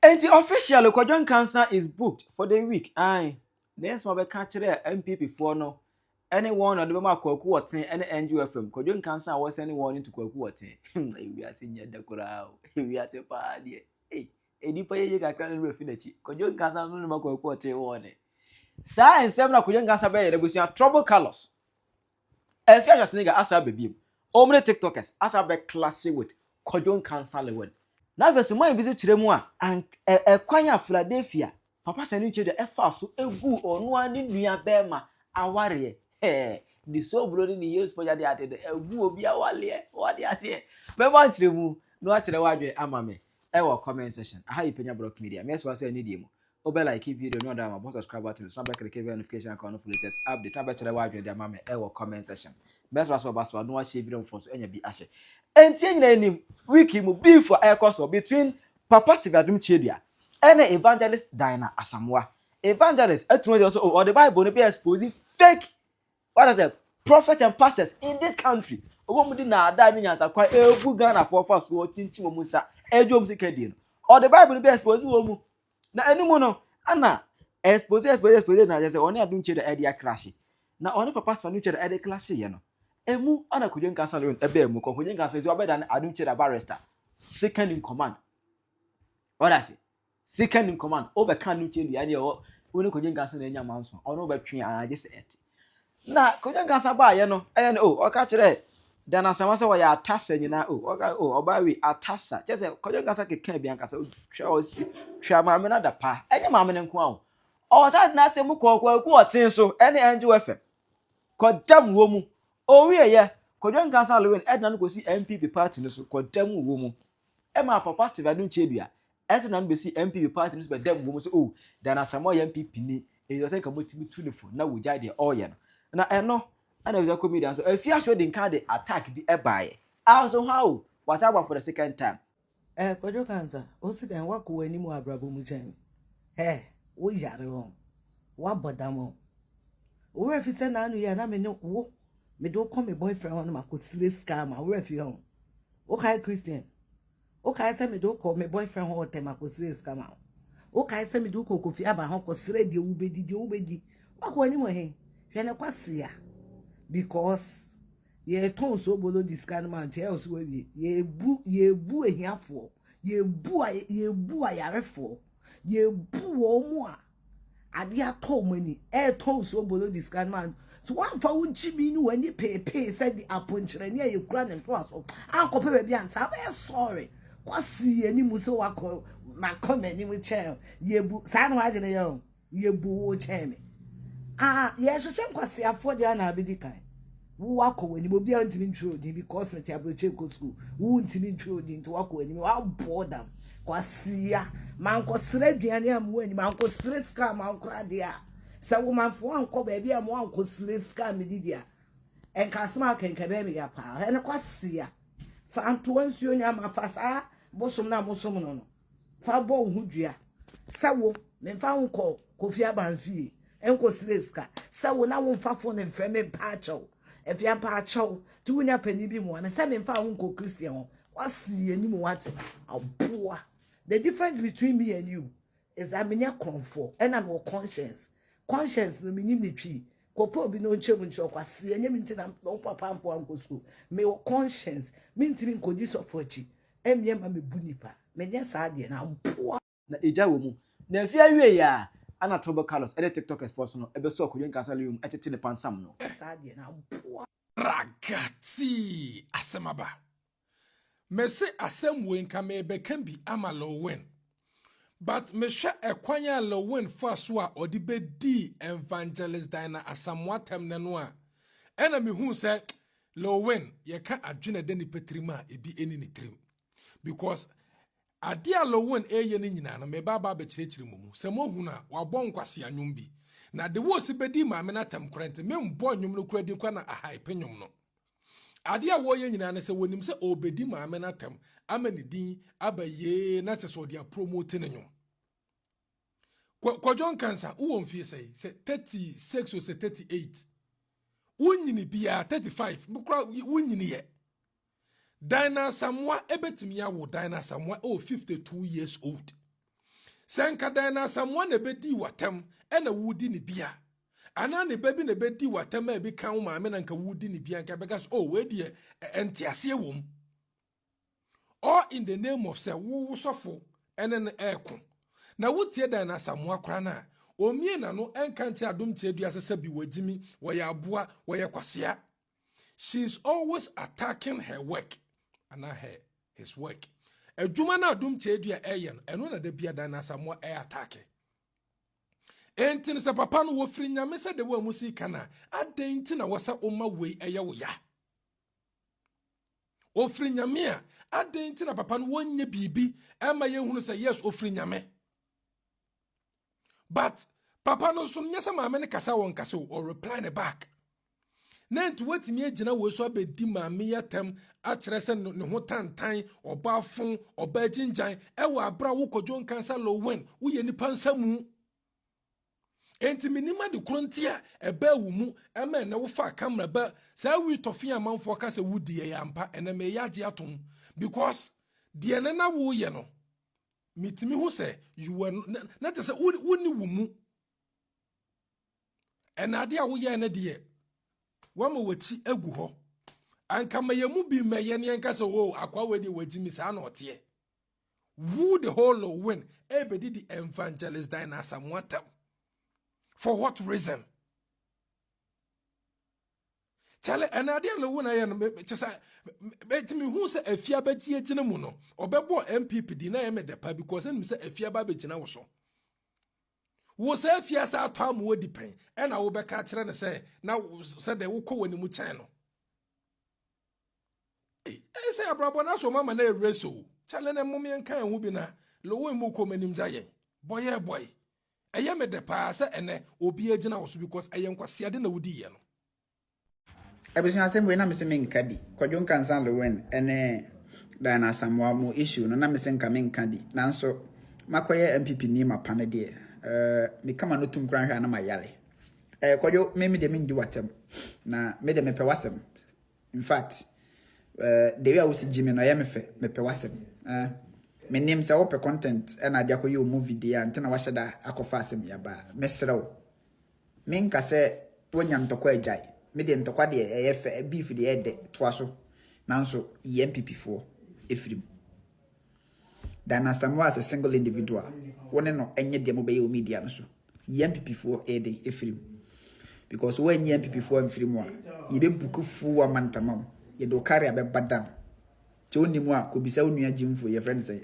And the official Kojon Cancer is booked for the week. Aye. Next one, we catch the MPP for no. Anyone on the Mama Koku or 10 any NGFM. Kojon Cancer was anyone into Koku or 10. We are seeing the Corao. We are the party. Hey, Eddie Pay, I can't refine. Kojon Cancer no more Koku or 10 one. Sir and 7 Kojon Cancer Bay, there was your trouble colors. And if you're just nigga, as I be, omni TikTokers, as I be clashing with Kojon Cancer Lewen. Na verse mo ebi se kire mu a kwan a Philadelphia papa sani kire de efa so egu onu ani nua bema aware the so bloody ni years for ya de ade egu obi awale o de ate be mo kire mu no a kire wadwe ama me e wo comment section aha ipenya block media me so say ni die mu obe like video no da ma bo subscribe button so be click notification icon no latest update abe kire wadwe de ama me e wo comment section best was so no a share video for so enya bi ahye entie nyina enim wiki mu be for air course between Papa Steve Adum Chedua and evangelist Diana Asamoah. Evangelist etunu also or the Bible no be exposing fake what is it prophet and pastors in this country. Owo mu di na ada ni nyansa kwa egu Ghana for so chinchi mo musa ejom sikadi no. Or the Bible no be exposing wo mu. Na enimu no ana expose na just say oni Adum Chedua e dia crash. Na oni Papa Steve Adum Chedua e dia crash ye no. Emu ana Kojon Cancer Lewen ebe emu Kojon Cancer is better than Adum Chedua barrister second in command. What I say second in command over Adum Chedua ani o woni Kojon Cancer na enya manso ono be twen a just et na Kojon Cancer ba ye no o ka kire Diana Asamoah se wo ya atasa nyina oba wi atasa just say Kojon Cancer ke kan bi anka se twa o si twa ma me na da pa enya ma me nko a o sa na se mu kokwaku otin so ene NGFM kodam wo mu o wie ye Kojon Cancer Lewen edna no go si MPP party no so kodam wo mu e ma Papa Steve Adum Chedua edna no be si MPP party no so kodam wo mu so Diana Asamoah MPP ni e yo say ka motimi tu ne fo na wo jai de oye no na eno ana we comedian so afia show den kan de attack bi e baaye also how was about for the second time Kojon Cancer o si den wa ko ani mu abrabo mu jan wo yare ho wa bodamo wo refi se na anu ya na me ne wo me do call me boyfriend on ma ko sile scam a wo refi ho o kai Christian o kai se me do call me boyfriend ho te ma ko sile scam a o kai se me do ko Kofi aba ho ko sile de wo bedi wa ko ani mo he hwe ne kwase ya because ye ton so bolo this kind man tell so we ye bu ehiafo ye bu ayarefo ye bu wo mu a ade ato mani e ton so bolo this kind man so one fa unchi mi ni wani pepe said the aponchire ne ye kura ne to aso anko pepe bi anta be sorry kwasi ani mu se wakọ ma comment ni mu chair ye bu sa no agene ye bu wo chair me ye hwehwe kwasi afọ dia na abedi kan wo akọ wani mo bia ntimi ntwe odi because na ti abroche ko school wo ntimi ntwe odi nti wakọ wani wa boredom kwasi ya manko sere aduane am wani manko sere ska manko adia sa wo manfo anko ba bia mo anko sere ska medidia enka sema kenka be me ya pa ene kwasi ya fa anto nsuo nya ma fa sa bosom na mosom no fa bo hudua sa wo me fa anko Kofi abanfie enko sere ska sa wo na wo fa fo ne mfreme paacho if you pa chow to win your penny be more and 7 fa unko Christian what's any what aboa the difference between me and you is that me comfort and I'm more conscience no me ni twi kopo bi no nchemu ncho kwase enye mi ntina no papa amfo anko school me conscience me ntimi nkodi so fochi emye ma me bunipa me nya sa de na aboa na eja wo mu na afia wie ya ana trouble colors edit TikTokers for so no ebe so Kojon Cancer Lewen etete ne pansam no sa de na aboa ragati asemaba mese asemwe nka me be can be amalowen but me hwe ekwanya lowen for so a odi be di evangelist Diana Asamoah tem ne no a ena me hu se lowen ye ka adwene de ni petrima ebi eni ni trim because ade alowen eye ne nyina no me baba be kirikiri mu se mo hu na wa bon kwase anwum bi na de wo si bedi ma me na tam korante me mbo anwum no kura di kwa na ahai penwum no ade a wo ye nyina ne se wonim se obedi ma me na tam amani din abaye na te so dia promote ne nwum Kojon Cancer wo mfie sei se 36 or se 38 wunyini bia 35 bukra wunyini ye Diana Asamoah ebetimi ya wo Diana Asamoah 52 years old Senka dana someone a bedi watem and a woody ni bia. Anani baby ne bedi watem e be kan ma me nanka woody ni bia because oh we die entiase wom. Or in the name of say wo sofo enen eko. Na wotie dana samoa kra na omie na no enkanti adom chedua sese bi wagimi wo ya aboa wo ye kwasea. She's always attacking her work and his work. Adwuma na adom chedua eyen eno na da bia dana samoa attacking. Entin se papa no wo firi nyame se de wo amusika na adenti na wo sa oma wei eye wo ya. Ofiri nyame a adenti na papa no wonye bibi ema ye hunu se yes ofiri nyame. But papa no so nyasa maame ne kasa won kasa or reply ne back. Nent wetimi agina wo so abedi maame yatam a kire se ne ho tantan oba fon oba ginjan e wo abra wo kodwo nkansa lo wen wo ye nipa nsamu. Enti minima de krontia eba wu mu ema na wo fa camera ba sa wi tofi amanfo ka se wudi ye ampa ena me yaje atom because de na wo ye no mitimi hu se you were na te se woni wu mu ena de a wo ye na de wa ma wachi agu ho anka ma ye mu bi ma ye ne nka se wo akwa wedi wagimi sa na ote who the whole win ebedi the evangelist dina samwatam. For what reason? Chale anade lo wona ye no chesa betimi hu se afia ba gie gina mu no obebo MPP di na ye me depa because enu se afia ba begina wo so. Wo se afia sa ato am wo dipen e na wo be ka kire ne se na se de wo kɔ wani mu chan no. Se abrabo na so mama na ereso. Chale na mum yen kan hu bi na lo wo mu kɔ manim jaye. Boy. Eye me de pa se ene obi agina wo so because eye nkwase ade na wodi ye no. Ebisun asem we na me se me nka bi. Kwadwo nkansan le wen ene Dana Samoa mo issue no na me se nka me nka bi. Nanso makoye MPP ni mapane de me kama no tum kran hwa na mayale. Kwadwo me de me ndi watem. Na me de me pe wasem. In fact, the way I was Jimmy no ye me fe me pe wasem. Me name say open content and I dey you movie dia ntina wa hyeda akofa asem ya ba mesrew me nka se wonya ntokwa ajai me de ntokwa de efe beef de ede toaso nanso MPP for efrim Dana Samoa as a single individual wone no enye de mo be yo media no so MPP for ede efrim because when MPP for efrim wa ye be buku fu wa mantamam ye do carry abe badam che oni mu a ko bisa onua jimfo ye friend say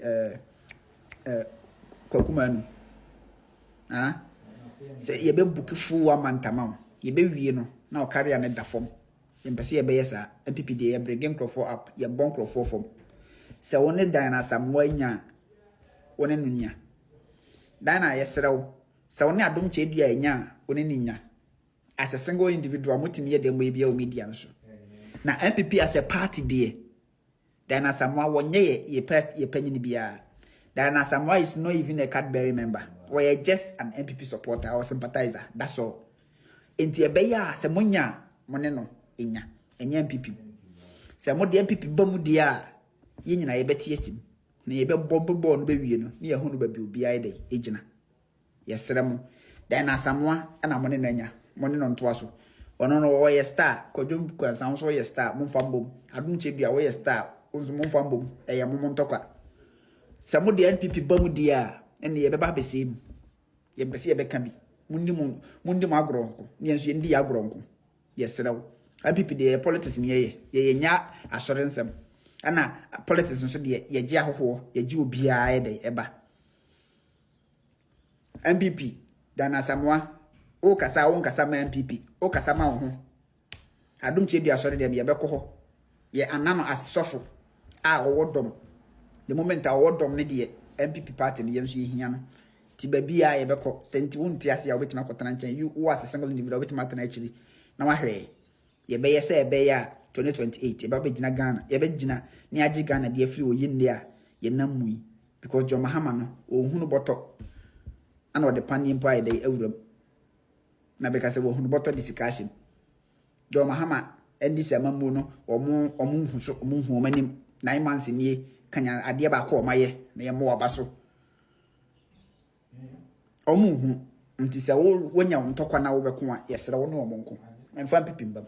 kwakumanu se ye be buki fu wa mantama ye be wie no na o carry an da form ye mpese ye be yesa MPP de ye bring crofo up ye bon crofo form se woni Dana Samoa nya woni nunya Dana yesrew se woni adom che dua nya woni ninya as a single individual mutimi ye dem bia o media so na MPP as a party there Dana Samoa wonye ye panyini bia. Dana Samoa is not even a Cadbury member. We're just an MPP supporter or sympathizer. That's all. Enti ebeya se monya moneno enya. Enya MPP. Se mo de MPP bamu dia ye nyina ye beti yesim. Na ye be bobo no be wie no. Ne ye hunu ba bi obi aide ejina. Yesrem. Dana Samoa ana moneno enya. Moneno ntoaso. Ono no wo ye star. Kodum kwansan so ye star. Mumfa mbom. Adum che bia wo ye star. Onzo mumfa mbom eya momontokwa samo de NPP bamu dia ene ye beba besim ye mpese ye beka bi mundi mo agronko ne enso ye ndi agronko ye serew NPP de politics ne ye nya assurance ana politics nso de ye gi ahoho ye gi obia ede eba MPP Dana Samoa o kasa ma MPP o kasa ma ho adum che bia asore de ye bekoho ye anano asofo wodom the moment wodom ne de MPP party ne yenso yehia no ti babia ye beko senti wonti ase ya obetima kotana nchen you was a single individual obetima tana achiri na wahwe ye be ye se ye be ya 2028 ye ba begina Ghana ye be gina ne agi Ghana de afiri oyinde a ye namui because John Mahama no ohunu boto ana de pan yimpo ayi de awuram na beka se ohunu boto discussion John Mahama endi se mamu no omu hu manim 9 months nie kanya ade ba ko maye na ye mo aba so omo hu nti se wo wonya ntokwa na wo beko a yesere wo ne omo nko emfa pipimbam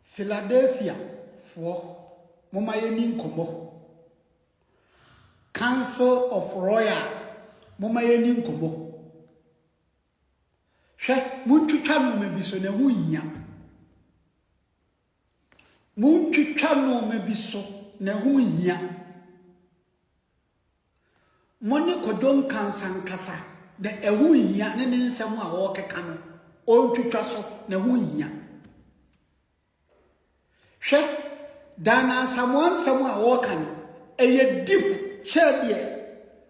Philadelphia for moma yeni nkomo Council of Royal moma yeni nkomo hwe muntwitwa no mabiso na hu nya muntwitwa no mabiso na hu nya moni kodon kansankasa de ehu nya ne nsem a wo keka no o twitwa so na hu nya hwe dana Samuel a wo kan eye deep chedie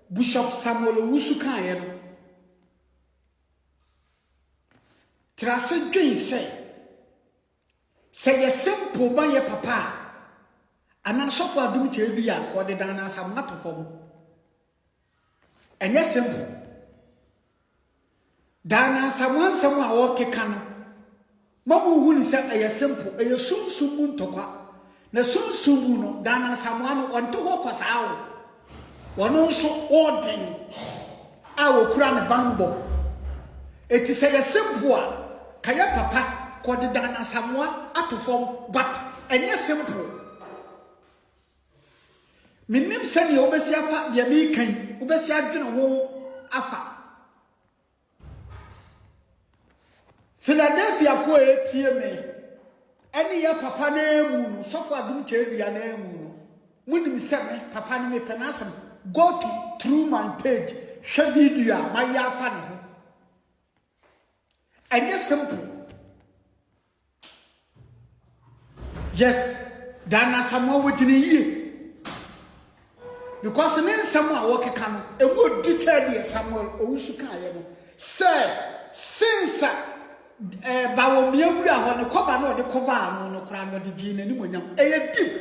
Bishop Samuel Owusu kan ye no trase dwen se ye simple ba ye papa anan sofo adum chedu ya ko de dana Samuel atofom enye simple dana Samuel a wo keka no mamu hu ni se eye simple eye sumsum ntokwa na sumsum no dana Samuel no onto ho kwasawo wono so odin awo kura ne bambo eti se ye simple a kaya papa ko de dana Samuel atofom but enye simple minim se ne obesi afa ye mi kan obesi adwene ho afa Philadelphia for ATM any ya papa na emu sofo adum chedua na emu munim se me papa ni me penasem go to through my page share video my ya fa ne ho enye simple yes dana Samuel wodini yi because me nsam a wo keka no emu di chedie Samuel Owusu kan ye no say since bawo miewuru a ho ne cover na de cover anu no kra no de gi nani monyam eye deep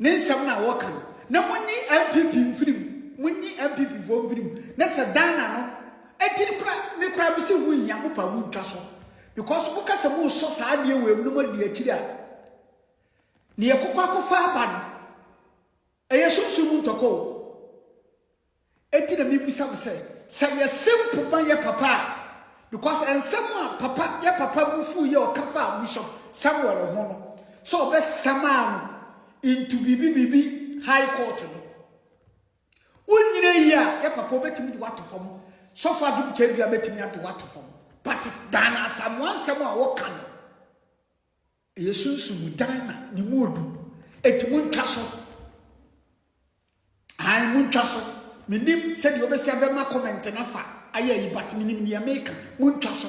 ne nsam na wo kan na munni MPP mfirim munni MPP fo mfirim na se dana no etini kra me kra bi se hu nya mo pa mu ntwa so because mo kasa mo so saa de we mu no ma di akiri a ne yakokwa kofa aba no eye sumsum ntoko eti na mibisa mo say ye simple ba ye papa because ensem papa ye papa bufu ye o kafa Bishop Samuel ho no so be saman into bibi high court no wonyire ya ye papa betimi de wato fam so fa du chebia betimi ade wato fam but is dana Samuel a wo kan yesunsu dana ni modu eti mun twaso ai mun twaso minim said you obesi abema comment na fa aye but minim ni America muntwa so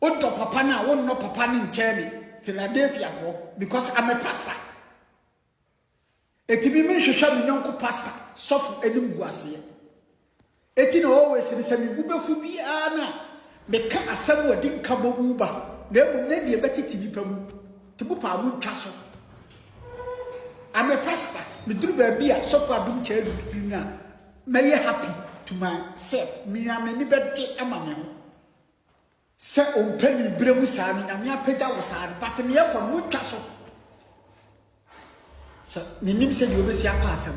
odo papa na won no papa ni nchemi Philadelphia ho because I'm a pastor etibi me hwehwa mi nyonko pastor sofu enim guase eti na always ni sami bubefu bi ana me ka asem wodi nka bomu ba na ebu na die betiti bi pamu tibu pa mu ntwa so I'm a pastor me duru ba bia sofu adum chedu na may happy to myself. Me am any better among set on penny bremu sami na me apeda was hard, but me up on one castle. So, me name said you will see a pass.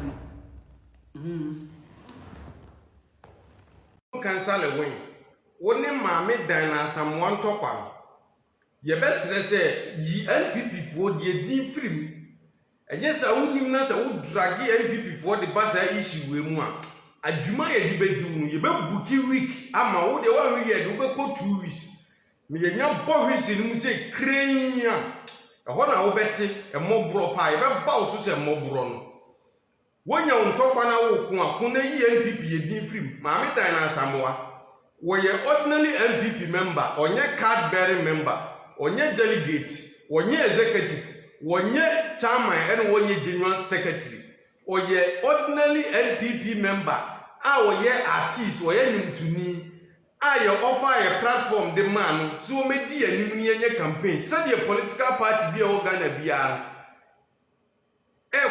Cancel a win. Only mammy dine someone top one. Your best say ye NPP for the D film. And yes, I would drag NPP for the bus issue with one. Adwuma ye di bedu ye be buki week ama wo de wa we ye do be ko 2 weeks me ye nya bo hwisi ni mu se krenya e ho na wo beti e mobro pa ye be ba wo so se mobro no wonya untokwa na wo ku akuna yi NPP ye din free ma me dan na Samoa wo ye ordinary NPP member onye card bearing member onye delegate onye executive onye chairman and onye general secretary oye ordinary NPP member oye artist oye nimtuni aye offer a platform the man so medi anim ni enye campaign said the political party bi e Ghana bia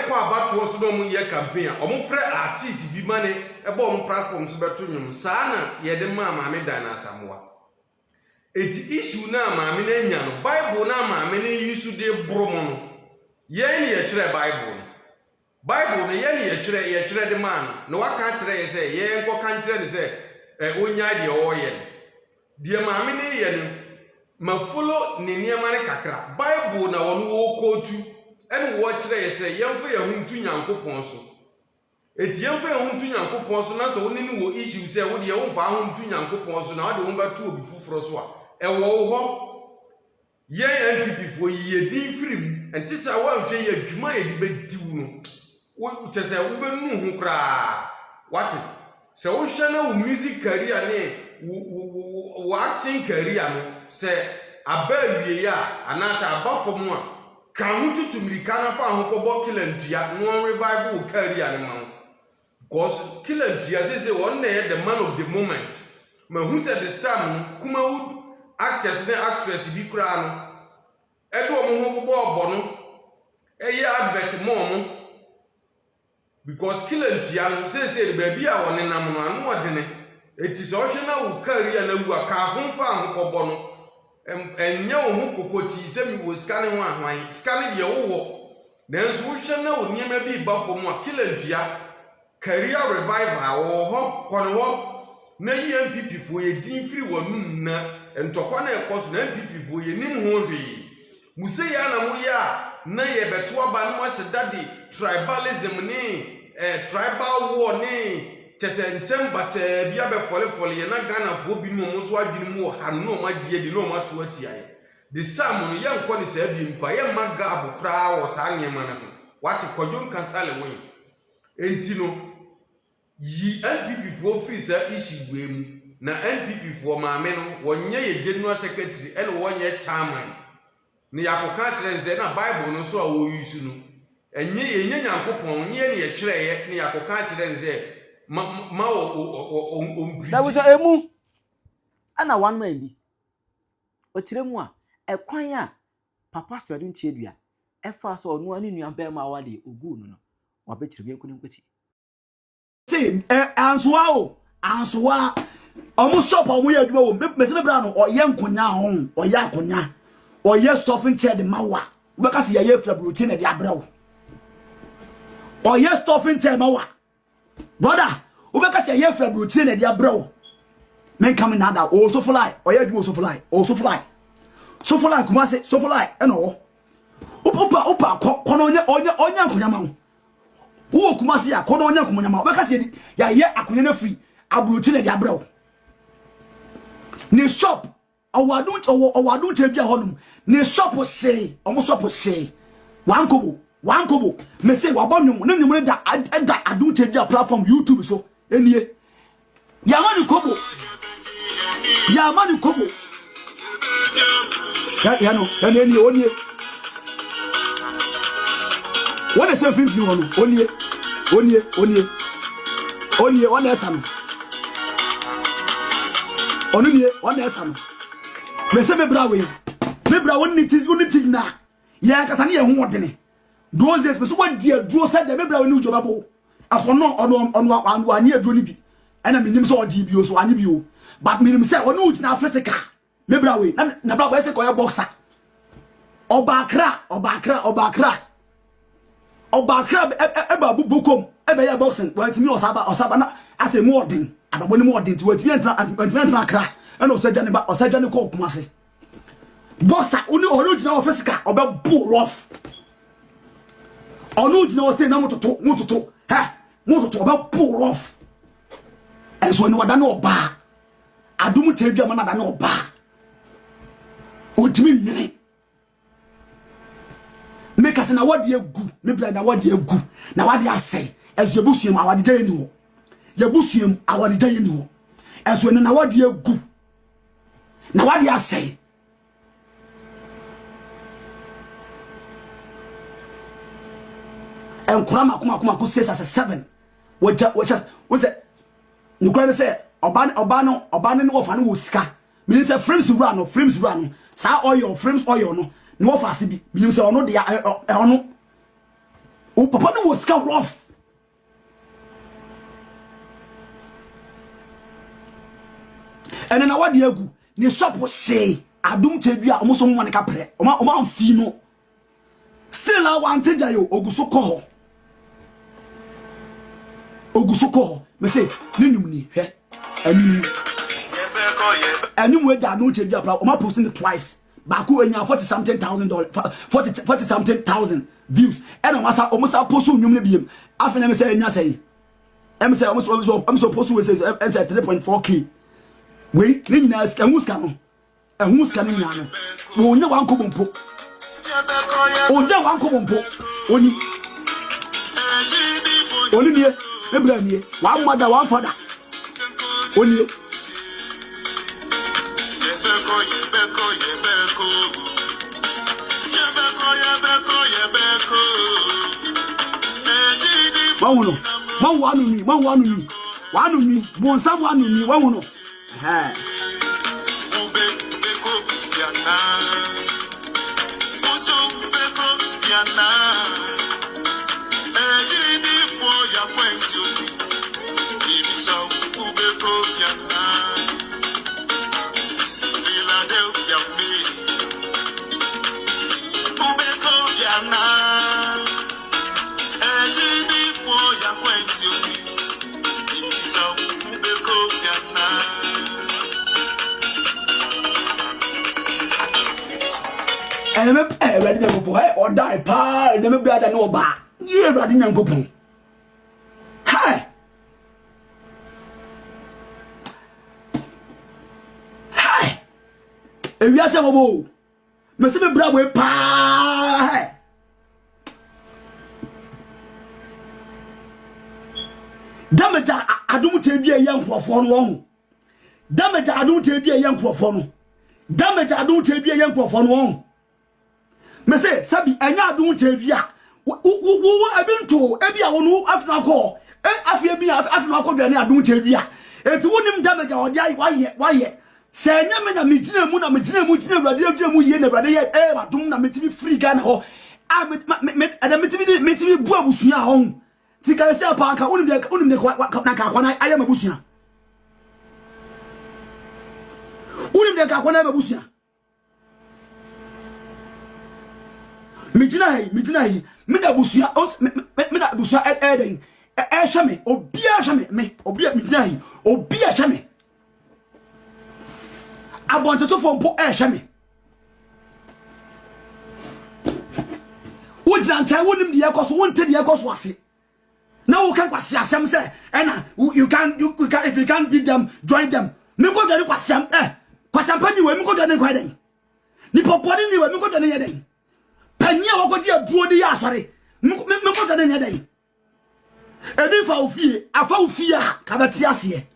kwa abato so no mu ye campaign omo frɛ artist bi mane e ba omo platform so beto nwum saa na ye de ma me dan na Samoa eti issue na ma me na nya no bible na ma me na use de bromo no yen ye kire Bible no yen ye kire de man no waka kire ye say yen ko kan kire ni say onya de oye de maame ne ye no ma follow ne niema ne kakra Bible na won wo kotu ene wo kire ye say yen fa ye huntu Nyankopɔn so etiyen fa ye huntu Nyankopɔn so na so woni ni wo issue say wo de ye wo fa huntu Nyankopɔn so na wo de wo ba tu obi fufuro so a ewo ho ye NPP fo ye din firim enti sa wa hwe ye adwuma ye di bediwu no wo tese wo benu hu kra what se wo hwe na wo music career ne wo acting career no se abawie ya anasa abafom a kan hu tutumrika na fa ho kobo kilantia no revive wo career ne ma because kilantia say one the man of the moment ma who said this time kuma actors and actress bi kura no edo mo ho bobo no eye advert mo because kilantia no say the baby a won nam no anu odene eti so hwe na wo career na wu aka ho fa ankobo no enye wo ho kokoti se mi wo scan ho ahwan scan de wo nanso wo hwe na wo niema bi ba fo mo kilantia career revival wo ho kono wo na NPP fo ye din firi wonum na entokwa na ekoso na NPP fo ye nim ho hwe muse ya na mo ya na ye beto aba no asedade tribalism ni tribal war ni chesensem basa bia be fole ye na Ghana fo bi no mo so adwini mu ha no ma die di no ma to atiaye this time no ye nko ni sa bi mpa ye maga abukra wo sa nyema na wati kodjon kansale wen enti no yi NPP fo free sa isi gwemu na NPP fo maame no wonye ye general secretary ene wonye chairman ni yakoka kire nze na Bible no so a wo yusu no enye ye Nyankopɔn nye ne ye kire ye ni yakoka kire nze ma o mbri that was emu ana one man bi o kire mu a ekwan a papa so adun tie dua efa so onu ani nua ba ma wade ogu no no wa be kire bi enko nkwati say answa omo shop omo ye aduma wo mese me bra no oye nkonya ho oye akonya oye stuffing chair de mawa we ka se ye fabruti na de abrawo oye stuffing chair mawa brother we ka se ye fabruti na de abrawo men come na da o so fly oye aduma so fly kuma se so fly e no opa kono onye nkonya ma wo kuma se ya kono onye nkonya ma we ka se ya ye akonya na free abruti na de abrawo ni shop awadun tebia honum ni shop say omo shop say wan kobo me say wa bonwum ne nyum da adun tebia platform YouTube so enie ya mani kobo ya no enie onie wona se finfin wono onie wona esam onunie wona esam me se me bra woni ti na ya kasa ne ye ho odene dozes me so wa dia duro se de me bra woni ujoba bo aso no ono ani aduro ni bi ena minim so odi bi o so ani bi o but minim se ono utina physical me bra we na bra bo se ko ya boxer obakra eba bubukom ebe ya boxing wa timi osaba na ase mo odin adabo ni mo odin ti wa timi entra kra ena osajane ko kumase bossa oni original of physical obe bull rough original o say na mototo obe bull rough enso ni wada na oba adum tebia ma na da na oba otimi nne make us na wadi egu me bla na wadi egu na wadi asai ezo ebusuem awadi dan ni ho yebusuem awadi dan ni ho ezo ni na wadi egu na wadi asai and kurama kuma says as a 7 was it you can say obano no fa no wo sika mean say frames run sa oil frames oil no fa asibi mean say ono de ono o papa no wo sika rough and na wadi egu ni shop say adum tedua omo so mo ne ka pre o ma fi no Still I want to tell you, Ogusoko. Ogusoko. Me say, Ninumni, he, and you wait that no change your problem. I'm posting it twice. Baku and you 40-something thousand $40 something thousand views. And I'm almost supposed to be after them say, nothing. I'm supposed to say 3.4K. Wait, clean us, and who's coming? And who's coming now? Oh, no one come on. Oh, no one come on. Only me, one mother, one father. Only. One me, one someone me, one. And I'm ready to go or die, pa, and never glad I know about. Yeah, ready to go. Hi. Hi. If you are some Mr. Bravo, pa. Damage, I don't tell you a young for Damage, I don't tell you a young for Damage, I don't tell you a young for me say sabi anya adun tevia wo abinto ebia wo no afna call afia bi afna call dwane adun tevia enti wonim damage o dia waye se anya me na megina mu gina brade agina mu ye na brade ye adum na metimi free Ghana ho ada metimi bu abusua ho ti ka se apa anka wonim de na ka kwana aye mabusua wonim de ka kwana mabusua Mijina hi, mida busia eden. Shame, obia shame, me, obia mijina hi, obia shame. Abonto so for po shame. Wojanta wonim de yakos wonte de yakos wase. Now you can kwase asem say, you can if you can't beat them, join them. Me go dare kwasem kwasem pani we me go dare kwa den. Ni popori ni we me go dare den. Panya wakoti aduo de ya asore me ko tane ne dai edi fa ofie afa ofie a kabati ase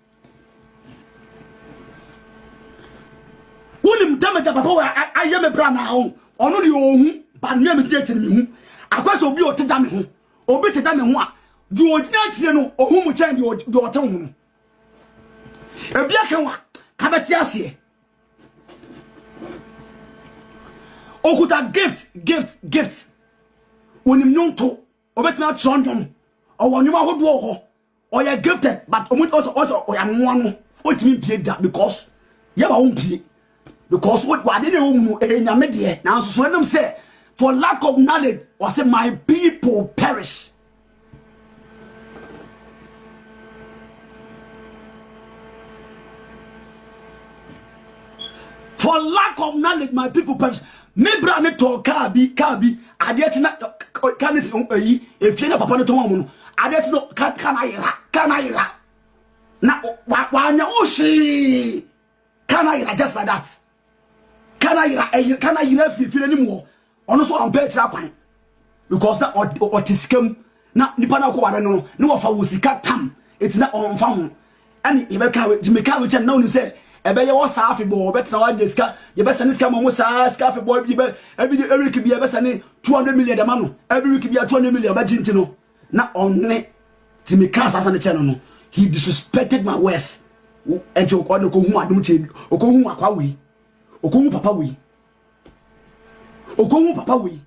wonim damage papa wa aye me bra na ho ono de ohun ba ne me die tene me hu akwaso obi o teda me ho obi teda me ho a du ogina kire no ohun mu chan de o tan hu no ebi aka wa kabati ase Okuta gift. When him known to, or better not Trondon, or when you are who do, or you're gifted, but also or I'm one. What mean pay that because you won't pay. Because what didn't know a media now, so when them say, for lack of knowledge, or say my people perish. For lack of knowledge, my people perish. Me bra ne to car bi ade na kan si yi efie na papa ne to mu ade no kan ayira na wa anya o shi kan ayira just like that kan ayira fifire ni mu ono so ampe tira kwan because na o tiskam na nipa na ko ware no ne wo fa wo sika tam etina on fa ho ani e be ka we jimeka we chen na oni say ebe ye wo saafi bo betra wa deska ye be sane ska mo saa scafe bo bi be every week bi ye be sane 200 million de ma no every week bi 200 million ba jinti no na onne timi kan sasa ne channel no he disrespected my words enjo ko no ko hu adum che o ko hu akwa we o ko hu papa we o ko hu papa we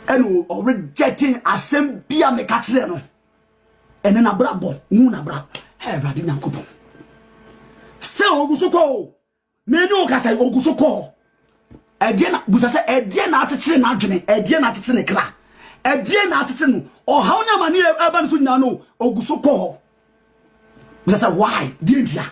enu o rejecting asem bia me ka kire no ene na bra bo hu na bra hey brother nyankopon still ogusoko me no ka say ogusoko ɛdeɛ na busa sɛ ɛdeɛ na atekyere na adwene ɛdeɛ na atekyere ne kra ɛdeɛ na atekyere no ɔhaw na mane aba no so nyina no oguso kɔ hɔ busa sɛ why dia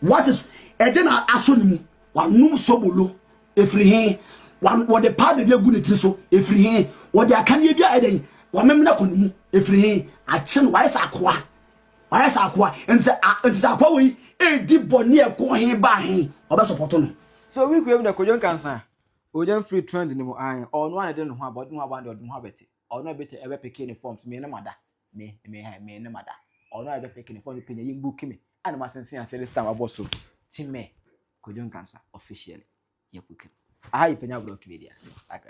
what is ɛdeɛ na aso ne mu wanom sobolo efiri he wɔde paade bi agu ne tiri so efiri he wɔde akaneɛ bi a ɛdɛn wɔmemna kɔ ne mu efiri he akye no wayɛ sɛ akoa nse akwa wei edi bɔne ɛkɔ he ba he ɔbɛ support no so we go na Kojo Nkansa ojan free trend ni mo an or no one dey no ho about no one dey no ho abete or no bete ebe pick in forms me na mada me na mada or no ebe pick in form penya yin book me and ma sense an say this time about so team me Kojo Nkansa officially ye book I penya block media like